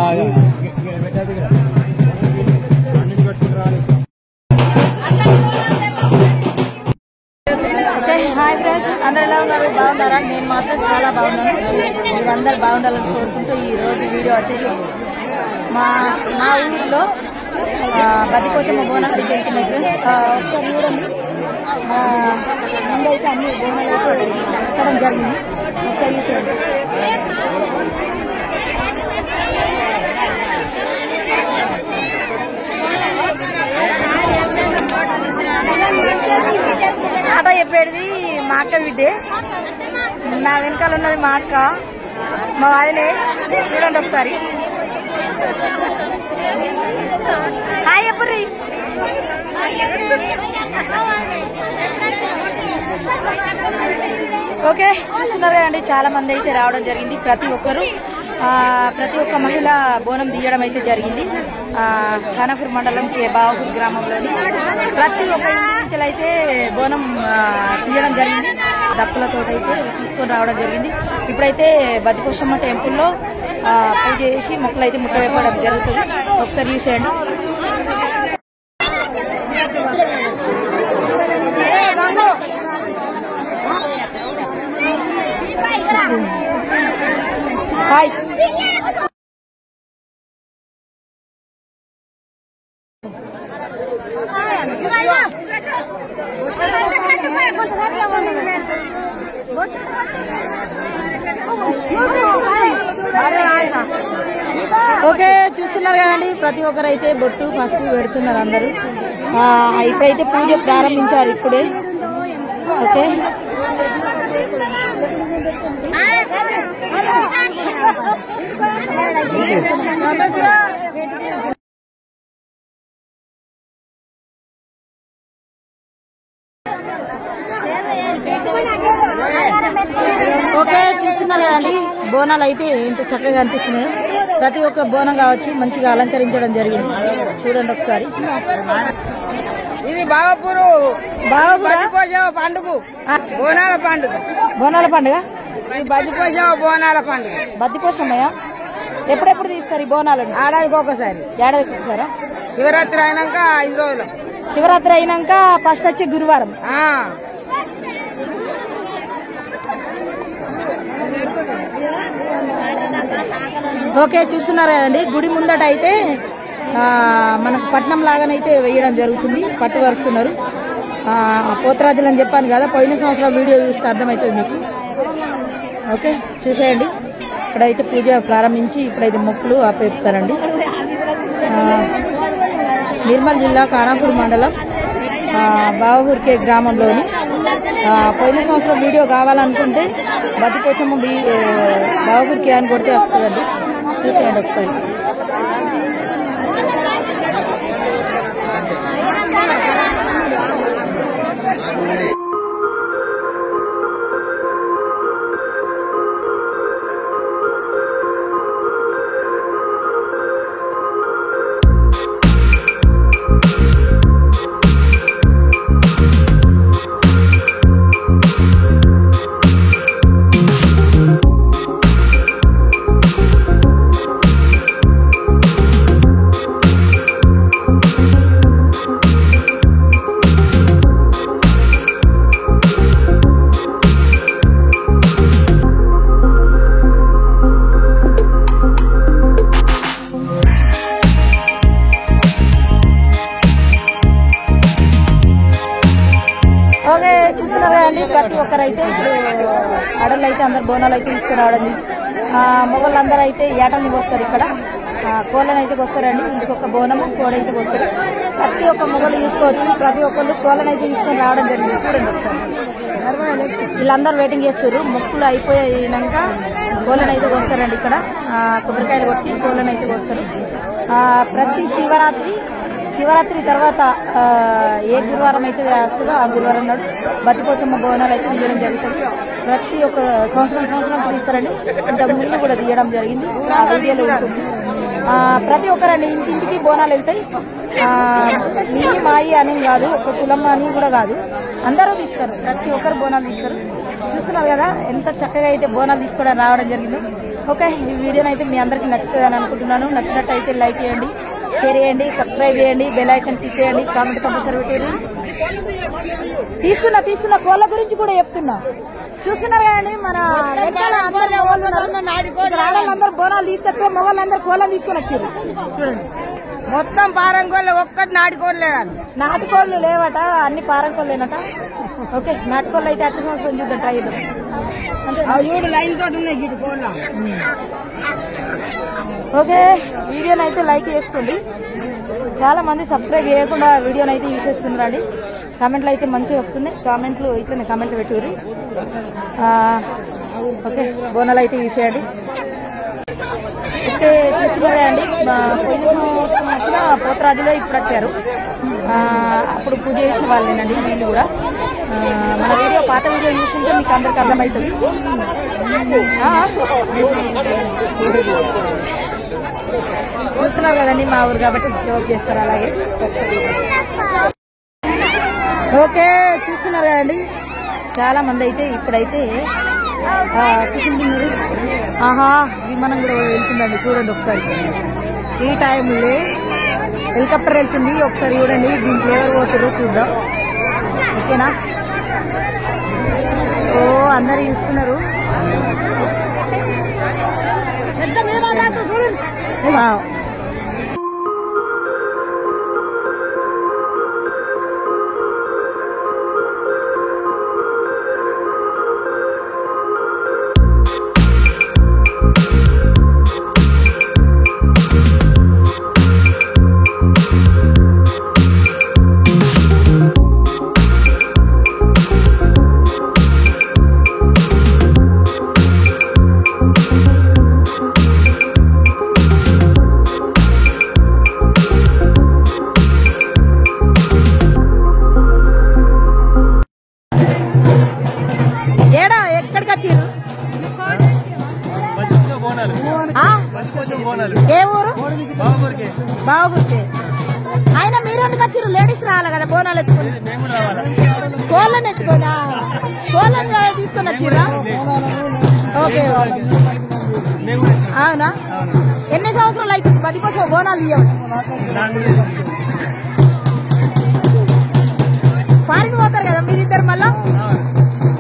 Hi friends, అందరు ఎలా ఉన్నారు? బాగున్నారా? నేను మాత్రం చాలా బాగున్నాను. మీరందరూ బాగుండాలని కోరుకుంటూ ఈ రోజు వీడియో వచ్చేసి మా ఊరిలో బతికోచమ్మ బోనాలకి వెళ్తున్నాయి ఫ్రెండ్స్. ఒకసారి చూడండి, ముందైతే అన్ని బోనాలు ఎక్కడం జరిగింది. ఒకసారి చూడండి. ఆట చెప్పేది మా అక్క బిడ్డే, నా వెనకాల ఉన్నది మా అక్క, మా ఆయనే. చూడండి ఒకసారి. హాయ్ చెప్పండి. ఓకే, చూస్తున్నారు కదండి, చాలా మంది అయితే రావడం జరిగింది. ప్రతి ఒక్క మహిళ బోనం తీయడం అయితే జరిగింది. ఖానాపూర్ మండలం బావపూర్ గ్రామంలోని ప్రతి ఒక్క ఇంచులు అయితే బోనం తీయడం జరిగింది. దప్పులతో అయితే తీసుకొని రావడం జరిగింది. ఇప్పుడైతే బతికోచమ్మ టెంపుల్లో పూజ చేసి మొక్కలు అయితే ముట్ట వేపడం జరుగుతుంది. ఒకసారి చూసేయండి. హాయ్. ఓకే, చూస్తున్నారు కదండి, ప్రతి ఒక్కరు అయితే బొట్టు పసుపు పెడుతున్నారు అందరూ. ఇప్పుడైతే పూజ ప్రారంభించారు ఇప్పుడే. ఓకే, ఓకే, చూస్తున్నారు కదండి, బోనాలు అయితే ఎంత చక్కగా అనిపిస్తున్నాయి. ప్రతి ఒక్క బోనం కావచ్చు మంచిగా అలంకరించడం జరిగింది. చూడండి ఒకసారి. ఇది బావపూరు పండుగ, బోనాల పండుగ, బోనాల పండుగ. బద్దిపోషమ్మయ్య ఎప్పుడెప్పుడు తీస్తారు ఈ బోనాలను? ఏడాదికి ఒకసారి. ఏడాదికి ఒకసారా? శివరాత్రి అయినాక 5 రోజులు. శివరాత్రి అయినాక ఫస్ట్ వచ్చే గురువారం. ఓకే, చూస్తున్నారు కదండి, గుడి ముందట అయితే మనకు పట్నం లాగానైతే వేయడం జరుగుతుంది. పట్టు వరుస్తున్నారు. పోతరాజులు అని చెప్పాను కదా, పోయిన సంవత్సరం వీడియో చూస్తే అర్థమవుతుంది మీకు. ఓకే, చూసేయండి. ఇప్పుడైతే పూజ ప్రారంభించి ఇప్పుడైతే మొక్కులు ఆపేపుతారండి. నిర్మల్ జిల్లా ఖానాపూర్ మండలం బావపూర్కే గ్రామంలోని పోయిన సంవత్సరం వీడియో కావాలనుకుంటే బతికోచమ్మ బావపూర్కే అని కొడితే వస్తుందండి. చూసేయండి ఒకసారి. ప్రతి ఒక్కరైతే ఇప్పుడు ఆడళ్ళు అయితే అందరు బోనాలు అయితే తీసుకురావడం. మొగళ్ళందరూ అయితే ఏటల్ని వస్తారు. ఇక్కడ కోళ్ళని అయితే వస్తారండి. ఇంకొక బోనము కోడైతే వస్తారు. ప్రతి ఒక్క మొగలు తీసుకోవచ్చు. ప్రతి ఒక్కళ్ళు కోళ్ళని అయితే తీసుకొని రావడం జరిగింది. చూడండి ఒకసారి. వీళ్ళందరూ వెయిటింగ్ చేస్తారు. మొక్కులు అయిపోయాక కోళ్ళని అయితే వస్తారండి. ఇక్కడ కొబ్బరికాయలు కొట్టి కోళ్ళని అయితే వస్తారు. ప్రతి శివరాత్రి తర్వాత ఏ గురువారం అయితే వస్తుందో ఆ గురువారం నాడు బతికోచమ్మ బోనాలు అయితే తీయడం జరుగుతుంది. ప్రతి ఒక్క సంవత్సరం తీస్తారండి. ఇంతకు ముందు కూడా తీయడం జరిగింది. ఆ వీడియోలో ఉంటుంది. ప్రతి ఒక్కరండి ఇంటింటికి బోనాలు వెళ్తాయి. మీ మాయి అని కాదు, ఒక కులం అని కూడా కాదు, అందరూ తీస్తారు. ప్రతి ఒక్కరు బోనాలు తీస్తారు. చూస్తున్నారు కదా ఎంత చక్కగా అయితే బోనాలు తీసుకోవడానికి రావడం జరిగింది. ఓకే, ఈ వీడియోని అయితే మీ అందరికీ నచ్చుతుందని అనుకుంటున్నాను. నచ్చినట్టయితే లైక్ చేయండి, షేర్ చేయండి, సబ్స్క్రైబ్ చేయండి, బెల్ ఐకాన్ క్లిక్ చేయండి, కామెంట్ కంపల్సరీ పెట్టండి. తీస్తున్న కోళ్ళ గురించి కూడా చెప్తున్నా. చూస్తున్నారు కదండి మన ఆడవాళ్ళందరూ బోనాలు తీసుకొస్తే మొగోళ్ళందరూ కోళ్ళని తీసుకొని వచ్చారు. చూడండి మొత్తం పారం కోళ్ళు, ఒక్కటి నాటుకోళ్ళు లేదండి. నాటుకోళ్ళు లేవట, అన్ని పారం కోళ్ళేనట. ఓకే, నాటుకోళ్ళు అయితే అచ్చ సంవత్సరం చూద్దాం ట్రై చేద్దాం. చూడు లైన్ తోటి ఉన్నాయి గిట్టు కోళ్ళ. ఓకే, వీడియోని అయితే లైక్ చేసుకోండి. చాలా మంది సబ్స్క్రైబ్ చేయకుండా వీడియోని అయితే యూజ్ చేస్తున్నారండి. కామెంట్లు అయితే మంచిగా వస్తున్నాయి. కామెంట్లు ఇట్లా కామెంట్లు పెట్టుకురు. ఓకే, బోనాలు అయితే యూజ్ చేయండి. అయితే చూస్తున్నారే అండి, పోయిన సంవత్సరం వచ్చిన పోతరాజులో ఇప్పుడు వచ్చారు. అప్పుడు పూజ చేసిన వాళ్ళేనండి వీళ్ళు కూడా. మన వీడియో పాత వీడియో చూస్తుంటే మీకు అందరికి అర్థమవుతుంది. చూస్తున్నారు కదండి మా ఊరు కాబట్టి జోక్ చేస్తారు అలాగే. ఓకే, చూస్తున్నారు కదండి చాలా మంది అయితే ఇప్పుడైతే కూర్చుంటున్నారు. ఆహా, విమానం కూడా వెళ్తుందండి చూడండి ఒకసారి. ఈ టైంలో హెలికాప్టర్ వెళ్తుంది, ఒకసారి చూడండి. దీంట్లో ఎవరు పోతారో చూద్దాం. ఓకేనా? ఓ అందరు చూస్తున్నారు. ఏ ఊరు? బావూరికి. అయినా మీరెందుకు వచ్చారు? లేడీస్ రావాలి కదా బోనాలు ఎత్తుకొని. కోళ్ళని ఎత్తుకోనా? కోళ్ళని తీసుకొని వచ్చిరా? ఓకే, అవునా? ఎన్ని సంవత్సరాలు అవుతుంది బడి కోసం బోనాలు ఇవ్వండి? ఫారిన్ పోతారు కదా మీరిద్దరు మళ్ళా.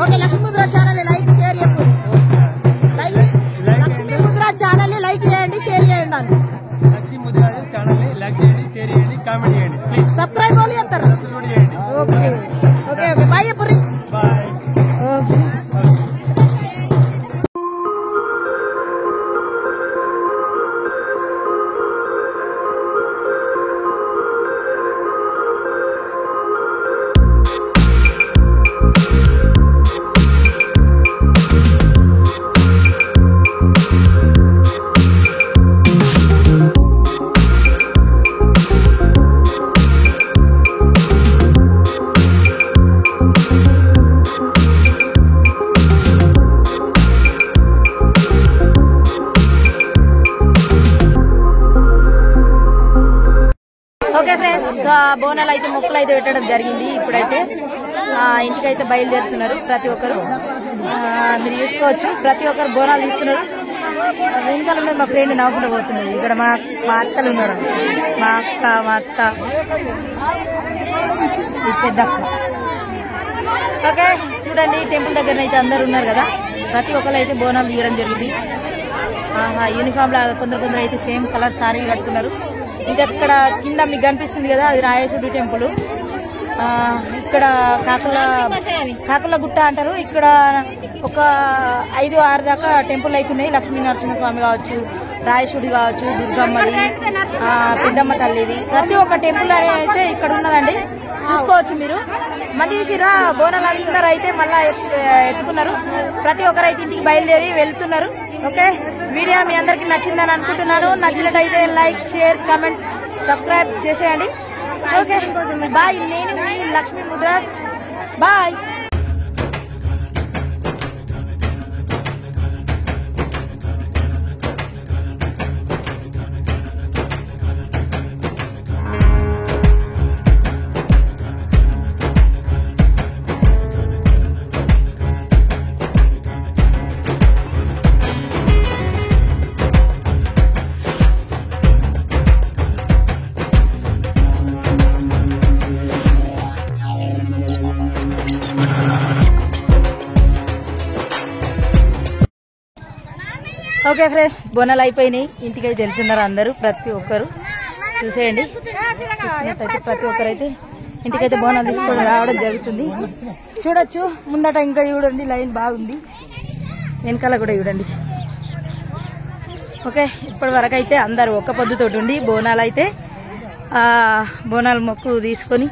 ఓకే, లక్ష్మీముద్ర ఛానల్ లైక్ షేర్ చెప్పండి. లక్ష్మీముద్ర ఛానల్ లైక్ చేయండి, షేర్ చేయండి. సబ్స్క్రైబ్ వాళ్ళు చేస్తారు. ఓకే ఓకే ఓకే, బాయ్ చెప్పండి. ఓకే, ఓకే ఫ్రెండ్స్, బోనాలు అయితే మొక్కలు అయితే పెట్టడం జరిగింది. ఇప్పుడైతే ఇంటికైతే బయలుదేరుతున్నారు ప్రతి ఒక్కరు. మీరు చూసుకోవచ్చు, ప్రతి ఒక్కరు బోనాలు తీస్తున్నారు. వెనకాల మా ఫ్రెండ్ నవ్వుకుంటూ పోతున్నారు. ఇక్కడ మా అత్తలు ఉన్నారు, మా అక్క, మా అత్త, పెద్ద అక్క. ఓకే, చూడండి టెంపుల్ దగ్గర అయితే అందరు ఉన్నారు కదా. ప్రతి ఒక్కరు అయితే బోనాలు తీయడం జరిగింది. యూనిఫామ్ లాగా కొందరు అయితే సేమ్ కలర్ సారీలు కట్టుకున్నారు. ఇక్కడ కింద మీకు కనిపిస్తుంది కదా, అది రాయేశ్వరుడి టెంపుల్. ఇక్కడ కాకుల గుట్ట అంటారు. ఇక్కడ ఒక 5-6 దాకా టెంపుల్ అయితే ఉన్నాయి. లక్ష్మీ నరసింహస్వామి కావచ్చు, రాయేశ్వరుడి కావచ్చు, దుర్గమ్మది, పెద్దమ్మ తల్లిది, ప్రతి ఒక్క టెంపుల్ అయితే ఇక్కడ ఉన్నదండి. చూసుకోవచ్చు మీరు. మంది చూసిరా, బోనాలు అందరూ అయితే మళ్ళా ఎత్తుకున్నారు. ప్రతి ఒక్కరు అయితే ఇంటికి బయలుదేరి వెళ్తున్నారు. ఓకే, వీడియో మీ అందరికి నచ్చిందని అనుకుంటున్నాను. నచ్చినట్టయితే లైక్, షేర్, కామెంట్, సబ్స్క్రైబ్ చేసేయండి. Okay, bye. నేను మీ Lakshmimudra. Bye. Okay friends, Bonalu అయిపోయినాయి, ఇంటికైతే వెళ్తున్నారు అందరూ, ప్రతి ఒక్కరు చూసేయండి. చూసినట్టయితే ప్రతి ఒక్కరైతే ఇంటికైతే బోనాలు తీసుకొని రావడం జరుగుతుంది. చూడొచ్చు ముందట ఇంకా చూడండి, లైన్ బాగుంది, వెనకాల కూడా చూడండి. ఓకే, ఇప్పటి వరకు అయితే అందరు ఒక్క పొద్దుతోటి ఉండి బోనాలు అయితే బోనాలు మొక్కు తీసుకొని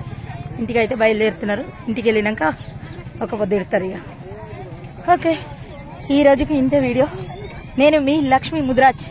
ఇంటికైతే బయలుదేరుతున్నారు. ఇంటికి వెళ్ళినాక ఒక పొద్దు ఎడతారు ఇక. ఓకే, ఈ రోజుకి ఇంతే వీడియో. నేను మీ లక్ష్మీ ముద్రాజ్.